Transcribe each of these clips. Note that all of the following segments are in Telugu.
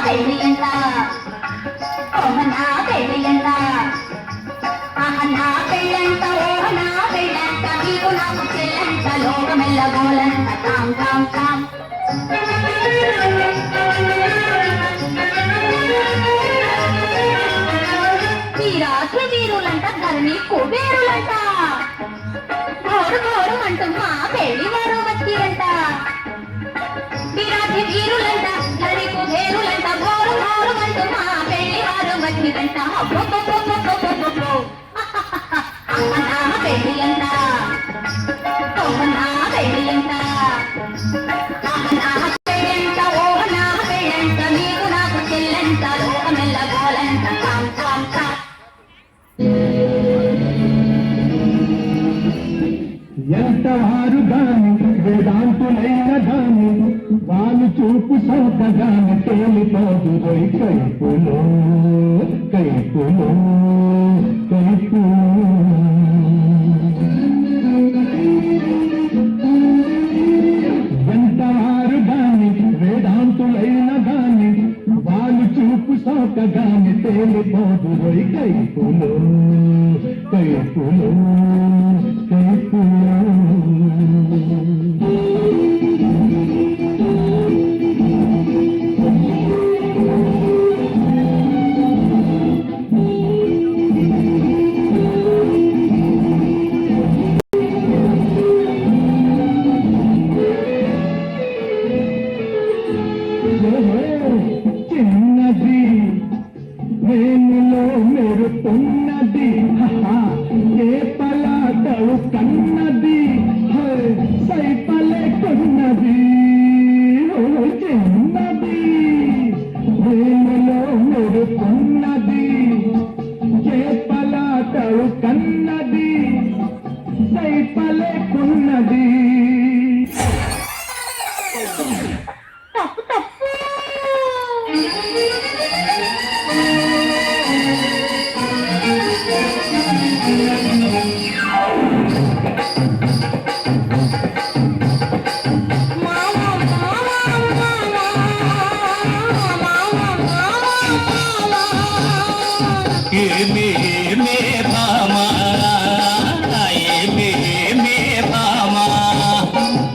పెళ్ళియంట ఓహనా పెళ్ళియంట ఆహనా పెళ్ళంట ఓహనా పెళ్ళంట నీకు నాకు చెల్లంట లోకమెల్లగోలంట తాం తాం తాం ఈ రాత్రి వీరులంట ధరణి కుబేరులంట గోరు గోరు అంటూ మా పెళ్లి వారు వచ్చిరంట ఈ రాత్రి వీరులంట ధరణి కుబేరులంట గోరు గోరు అంటూ మా పెళ్లి వారు వచ్చిరంట నా పెళ్లి అంట నా పెళ్లి అంట నా పెళ్ళంట ఓ నా పెళ్ళంట నీకు నాకు చెల్లంట లోకమెల్లగోలంట తాం తాం తాం ఎంతవారు గాని వేదాంతులైన గాని వాళ్ళు చూపు సోకగాని తేలిపోదు కైపులో కైపులో కైపు ఎంతవారు గాని వేదాంతులైన గాని వాళ్ళు చూపు సోకగాని తేలిపోదు కైపులో కైపులో చిన్నది వేణులో మెరుతున్నది ఏ పలాటలు కన్నది సైపలే కొన్నది చిన్నది వేణులో మెరుతున్నది ఏ పలాటలు కన్నది సైపలే కొన్నది తప్పు తప్పు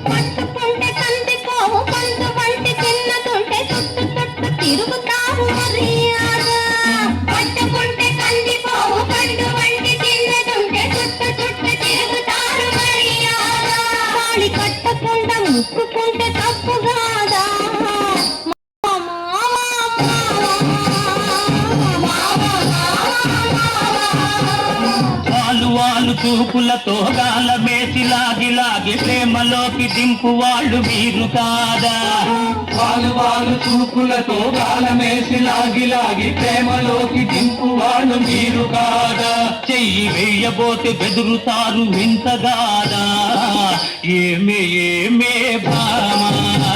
పట్టుకుంటే కందిపోవు పండు వంటి చిన్నదుంటే చుట్టు చుట్టు తిరుగుతావు మర్యాదా పట్టుకుంటే కందిపోవు పండు వంటి చిన్నదుంటే చుట్టు చుట్టు తిరుగుతారు మర్యాదా వాడి కట్టకుండా ముక్కుకుంటే తప్పు కాదా వాళ్ళు చూపులతో గాల మేసి లాగి లాగి ప్రేమలోకి దింపు వాళ్ళు మీరు కాదా వాళ్ళు చూపులతో గాల మేసి లాగి లాగి ప్రేమలోకి దింపు వాళ్ళు మీరు కాదా చెయ్యి వేయబోతే బెదురుతారు వింతగాదా ఏమే ఏమే భామా